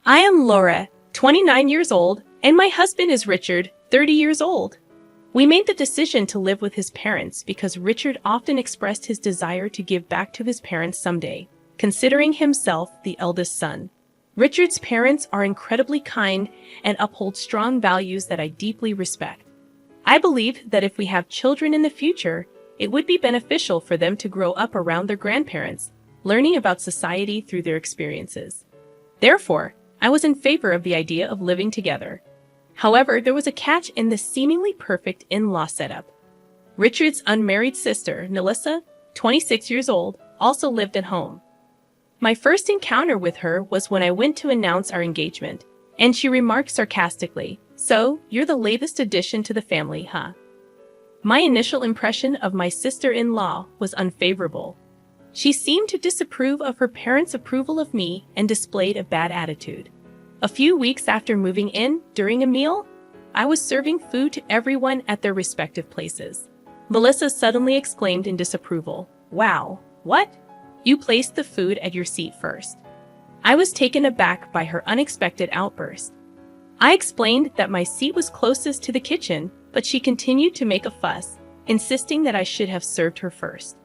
I am Laura, 29 years old, and my husband is Richard, 30 years old. We made the decision to live with his parents because Richard often expressed his desire to give back to his parents someday, considering himself the eldest son. Richard's parents are incredibly kind and uphold strong values that I deeply respect. I believe that if we have children in the future, it would be beneficial for them to grow up around their grandparents, learning about society through their experiences. Therefore, I was in favor of the idea of living together. However, there was a catch in this seemingly perfect in-law setup. Richard's unmarried sister, Melissa, 26 years old, also lived at home. My first encounter with her was when I went to announce our engagement, and she remarked sarcastically, "So, you're the latest addition to the family, huh?" My initial impression of my sister-in-law was unfavorable. She seemed to disapprove of her parents' approval of me and displayed a bad attitude. A few weeks after moving in, during a meal, I was serving food to everyone at their respective places. Melissa suddenly exclaimed in disapproval, "Wow, what? You placed the food at your seat first." I was taken aback by her unexpected outburst. I explained that my seat was closest to the kitchen, but she continued to make a fuss, insisting that I should have served her first.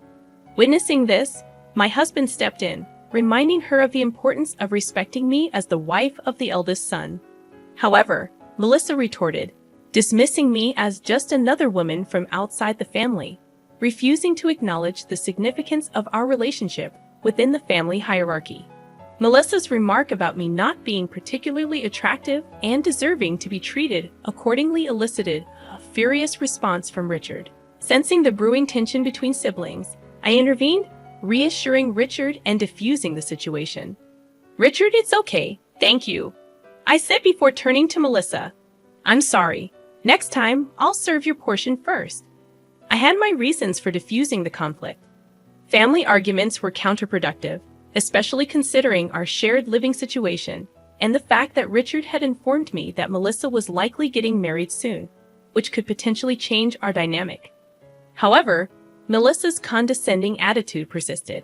Witnessing this, my husband stepped in, reminding her of the importance of respecting me as the wife of the eldest son. However, Melissa retorted, dismissing me as just another woman from outside the family, refusing to acknowledge the significance of our relationship within the family hierarchy. Melissa's remark about me not being particularly attractive and deserving to be treated accordingly elicited a furious response from Richard. Sensing the brewing tension between siblings, I intervened, reassuring Richard and diffusing the situation. "Richard, it's okay, thank you," I said before turning to Melissa. "I'm sorry. Next time, I'll serve your portion first." I had my reasons for diffusing the conflict. Family arguments were counterproductive, especially considering our shared living situation and the fact that Richard had informed me that Melissa was likely getting married soon, which could potentially change our dynamic. However, Melissa's condescending attitude persisted.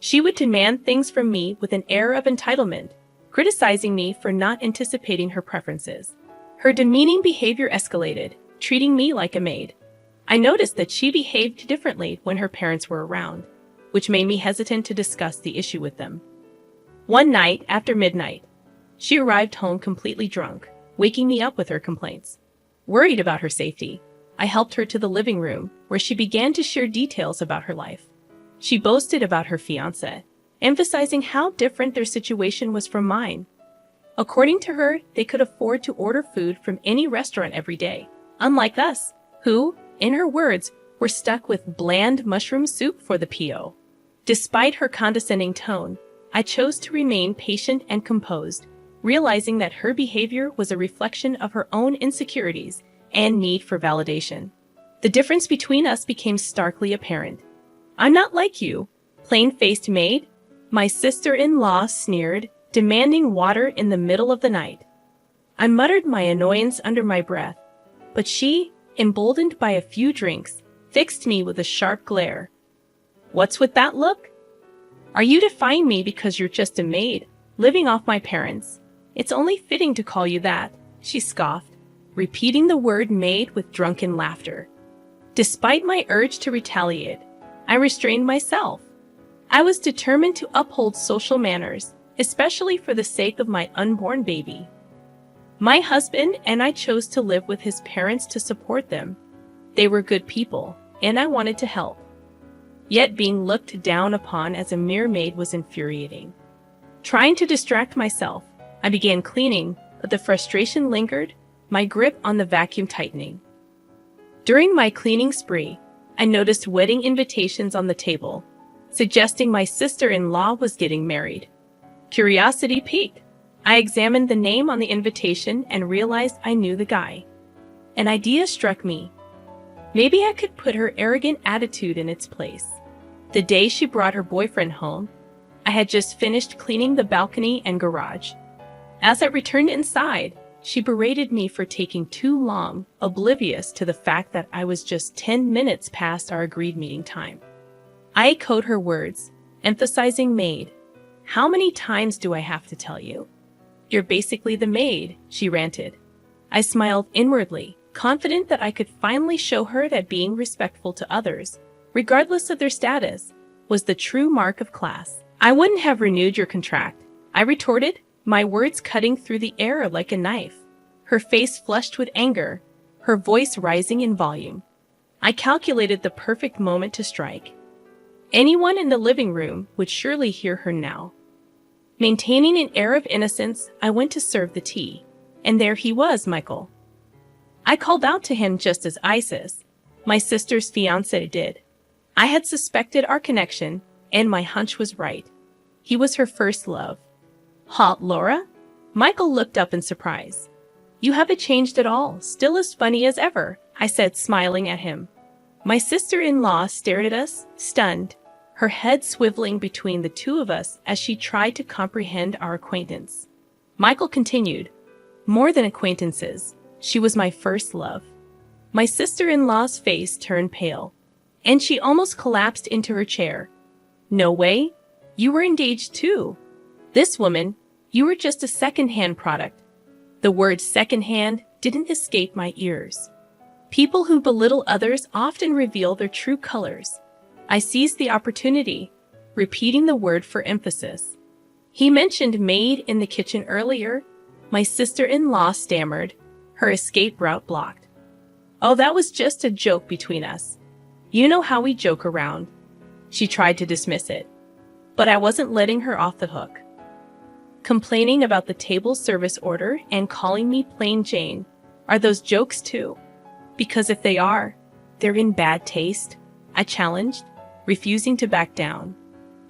She would demand things from me with an air of entitlement, criticizing me for not anticipating her preferences. Her demeaning behavior escalated, treating me like a maid. I noticed that she behaved differently when her parents were around, which made me hesitant to discuss the issue with them. One night after midnight, she arrived home completely drunk, waking me up with her complaints. Worried about her safety, I helped her to the living room, where she began to share details about her life. She boasted about her fiancé, emphasizing how different their situation was from mine. According to her, they could afford to order food from any restaurant every day, unlike us, who, in her words, were stuck with bland mushroom soup for the PO. Despite her condescending tone, I chose to remain patient and composed, realizing that her behavior was a reflection of her own insecurities and need for validation. The difference between us became starkly apparent. "I'm not like you, plain-faced maid," my sister-in-law sneered, demanding water in the middle of the night. I muttered my annoyance under my breath, but she, emboldened by a few drinks, fixed me with a sharp glare. "What's with that look? Are you defying me because you're just a maid, living off my parents? It's only fitting to call you that," she scoffed, repeating the word maid with drunken laughter. Despite my urge to retaliate, I restrained myself. I was determined to uphold social manners, especially for the sake of my unborn baby. My husband and I chose to live with his parents to support them. They were good people, and I wanted to help. Yet being looked down upon as a mere maid was infuriating. Trying to distract myself, I began cleaning, but the frustration lingered, my grip on the vacuum tightening. During my cleaning spree, I noticed wedding invitations on the table, suggesting my sister-in-law was getting married. Curiosity piqued. I examined the name on the invitation and realized I knew the guy. An idea struck me. Maybe I could put her arrogant attitude in its place. The day she brought her boyfriend home, I had just finished cleaning the balcony and garage. As I returned inside, she berated me for taking too long, oblivious to the fact that I was just 10 minutes past our agreed meeting time. I echoed her words, emphasizing maid. "How many times do I have to tell you?" You're basically the maid, she ranted. I smiled inwardly, confident that I could finally show her that being respectful to others, regardless of their status, was the true mark of class. I wouldn't have renewed your contract, I retorted, my words cutting through the air like a knife. Her face flushed with anger, her voice rising in volume. I calculated the perfect moment to strike. Anyone in the living room would surely hear her now. Maintaining an air of innocence, I went to serve the tea. And there he was, Michael. I called out to him just as Isis, my sister's fiancé, did. I had suspected our connection, and my hunch was right. He was her first love. Hot, Laura? Michael looked up in surprise. You haven't changed at all, still as funny as ever, I said, smiling at him. My sister-in-law stared at us, stunned, her head swiveling between the two of us as she tried to comprehend our acquaintance. Michael continued, more than acquaintances, she was my first love. My sister-in-law's face turned pale, and she almost collapsed into her chair. No way, you were engaged too. This woman, you were just a second-hand product. The word second-hand didn't escape my ears. People who belittle others often reveal their true colors. I seized the opportunity, repeating the word for emphasis. He mentioned maid in the kitchen earlier. My sister-in-law stammered, her escape route blocked. Oh, that was just a joke between us. You know how we joke around. She tried to dismiss it, but I wasn't letting her off the hook. Complaining about the table service order and calling me plain Jane, are those jokes too? Because if they are, they're in bad taste, I challenged, refusing to back down.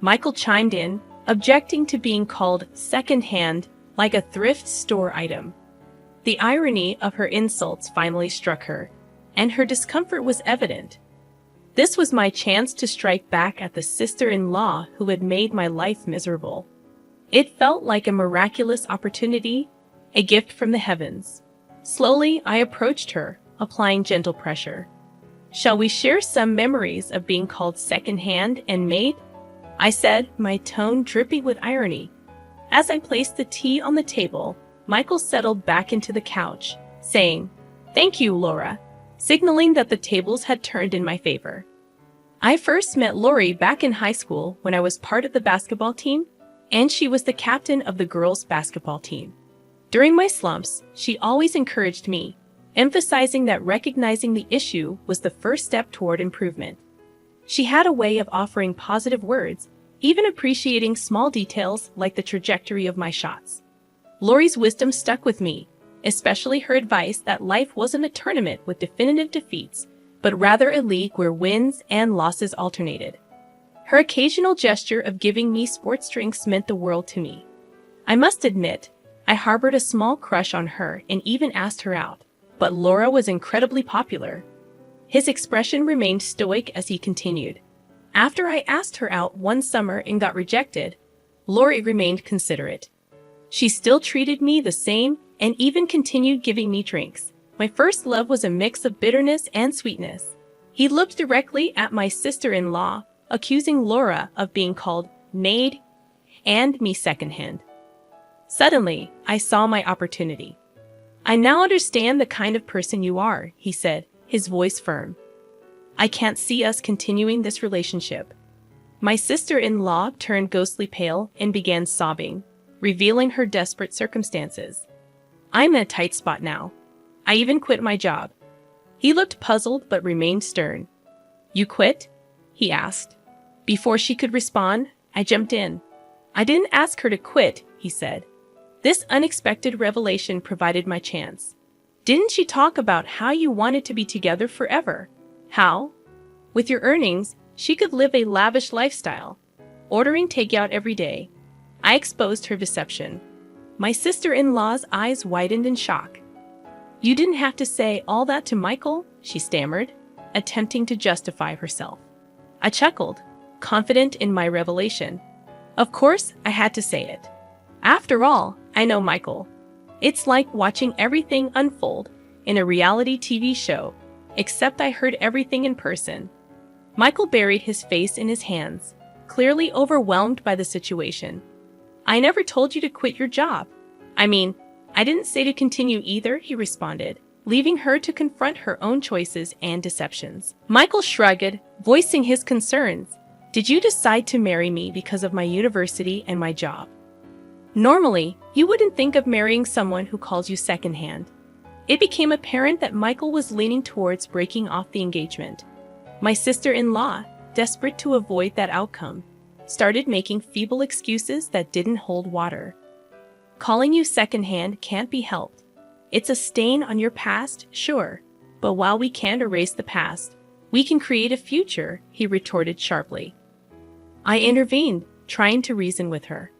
Michael chimed in, objecting to being called second-hand like a thrift store item. The irony of her insults finally struck her, and her discomfort was evident. This was my chance to strike back at the sister-in-law who had made my life miserable. It felt like a miraculous opportunity, a gift from the heavens. Slowly, I approached her, applying gentle pressure. Shall we share some memories of being called second-hand and maid? I said, my tone dripping with irony. As I placed the tea on the table, Michael settled back into the couch, saying, Thank you, Laura, signaling that the tables had turned in my favor. I first met Lori back in high school when I was part of the basketball team, and she was the captain of the girls' basketball team. During my slumps, she always encouraged me, emphasizing that recognizing the issue was the first step toward improvement. She had a way of offering positive words, even appreciating small details like the trajectory of my shots. Lori's wisdom stuck with me, especially her advice that life wasn't a tournament with definitive defeats, but rather a league where wins and losses alternated. Her occasional gesture of giving me sports drinks meant the world to me. I must admit, I harbored a small crush on her and even asked her out, but Laura was incredibly popular. His expression remained stoic as he continued. After I asked her out one summer and got rejected, Lori remained considerate. She still treated me the same and even continued giving me drinks. My first love was a mix of bitterness and sweetness. He looked directly at my sister-in-law, accusing Laura of being called maid and me secondhand. Suddenly, I saw my opportunity. I now understand the kind of person you are, he said, his voice firm. I can't see us continuing this relationship. My sister-in-law turned ghostly pale and began sobbing, revealing her desperate circumstances. I'm in a tight spot now. I even quit my job. He looked puzzled but remained stern. You quit? He asked. Before she could respond, I jumped in. I didn't ask her to quit, he said. This unexpected revelation provided my chance. Didn't she talk about how you wanted to be together forever? How? With your earnings, she could live a lavish lifestyle, ordering takeout every day. I exposed her deception. My sister-in-law's eyes widened in shock. You didn't have to say all that to Michael, she stammered, attempting to justify herself. I chuckled, confident in my revelation. Of course, I had to say it. After all, I know Michael. It's like watching everything unfold in a reality TV show, except I heard everything in person. Michael buried his face in his hands, clearly overwhelmed by the situation. I never told you to quit your job. I mean, I didn't say to continue either, he responded, leaving her to confront her own choices and deceptions. Michael shrugged, voicing his concerns. Did you decide to marry me because of my university and my job? Normally, you wouldn't think of marrying someone who calls you secondhand. It became apparent that Michael was leaning towards breaking off the engagement. My sister-in-law, desperate to avoid that outcome, started making feeble excuses that didn't hold water. Calling you secondhand can't be helped. It's a stain on your past, sure, but while we can't erase the past, we can create a future, he retorted sharply. I intervened, trying to reason with her.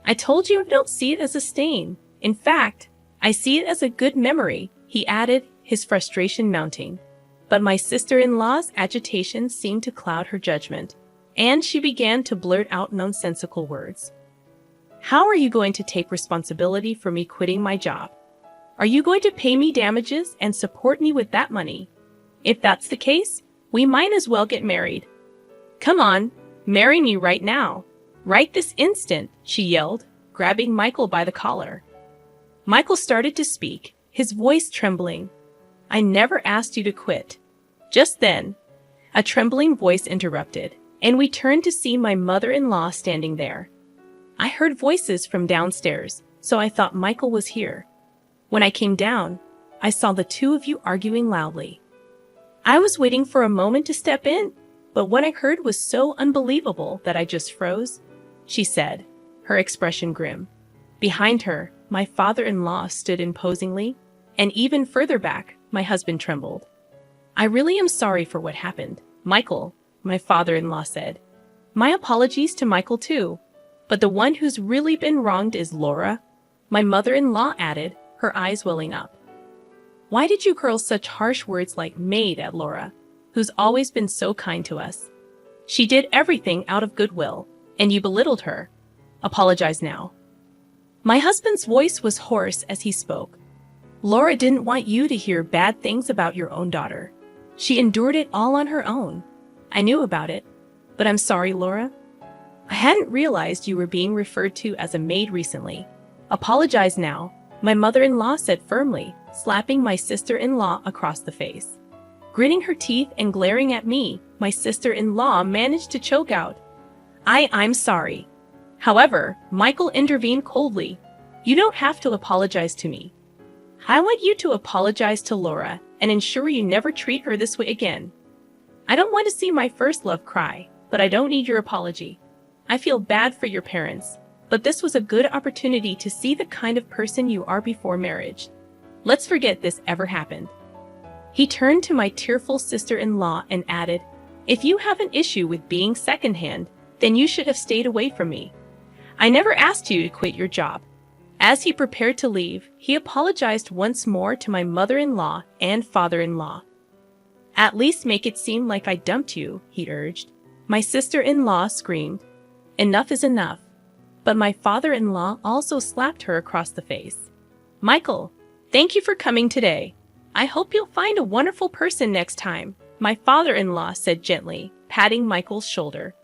I told you I don't see it as a stain. In fact, I see it as a good memory, he added, his frustration mounting. But my sister-in-law's agitation seemed to cloud her judgment, and she began to blurt out nonsensical words. How are you going to take responsibility for me quitting my job? Are you going to pay me damages and support me with that money? If that's the case, we might as well get married. Come on, marry me right now. Right this instant, she yelled, grabbing Michael by the collar. Michael started to speak, his voice trembling. I never asked you to quit. Just then, a trembling voice interrupted, and we turned to see my mother-in-law standing there. I heard voices from downstairs, so I thought Michael was here. When I came down, I saw the two of you arguing loudly. I was waiting for a moment to step in, but what I heard was so unbelievable that I just froze, she said, her expression grim. Behind her, my father-in-law stood imposingly, and even further back, my husband trembled. I really am sorry for what happened, Michael, my father-in-law said. My apologies to Michael too, but the one who's really been wronged is Laura, my mother-in-law added, her eyes welling up. Why did you hurl such harsh words like maid at Laura, who's always been so kind to us? She did everything out of goodwill, and you belittled her. Apologize now. My husband's voice was hoarse as he spoke. Laura didn't want you to hear bad things about your own daughter. She endured it all on her own. I knew about it, but I'm sorry, Laura. I hadn't realized you were being referred to as a maid recently. Apologize now, my mother-in-law said firmly, slapping my sister-in-law across the face. Gritting her teeth and glaring at me, my sister-in-law managed to choke out, I'm sorry. However, Michael intervened coldly. You don't have to apologize to me. I want you to apologize to Laura and ensure you never treat her this way again. I don't want to see my first love cry, but I don't need your apology. I feel bad for your parents, but this was a good opportunity to see the kind of person you are before marriage. Let's forget this ever happened. He turned to my tearful sister-in-law and added, if you have an issue with being secondhand, then you should have stayed away from me. I never asked you to quit your job. As he prepared to leave, he apologized once more to my mother-in-law and father-in-law. At least make it seem like I dumped you, he urged. My sister-in-law screamed, enough is enough. But my father-in-law also slapped her across the face. Michael, thank you for coming today. I hope you'll find a wonderful person next time, my father-in-law said gently, patting Michael's shoulder.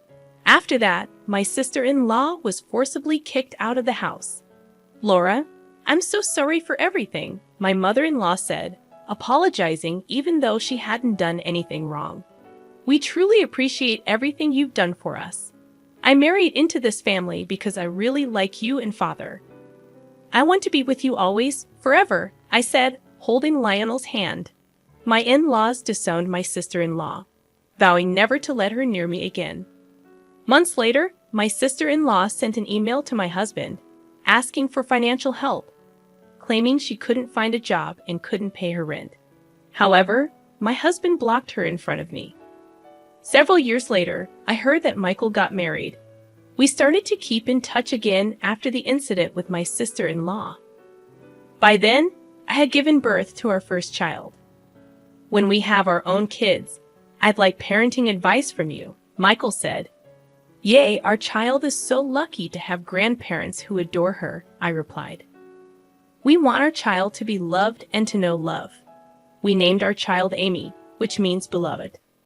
After that, my sister-in-law was forcibly kicked out of the house. Laura, I'm so sorry for everything, my mother-in-law said, apologizing even though she hadn't done anything wrong. We truly appreciate everything you've done for us. I married into this family because I really like you and father. I want to be with you always, forever, I said, holding Lionel's hand. My in-laws disowned my sister-in-law, vowing never to let her near me again. Months later, my sister-in-law sent an email to my husband, asking for financial help, claiming she couldn't find a job and couldn't pay her rent. However, my husband blocked her in front of me. Several years later, I heard that Michael got married. We started to keep in touch again after the incident with my sister-in-law. By then, I had given birth to our first child. When we have our own kids, I'd like parenting advice from you, Michael said. Yay, our child is so lucky to have grandparents who adore her, I replied. We want our child to be loved and to know love. We named our child Amy, which means beloved.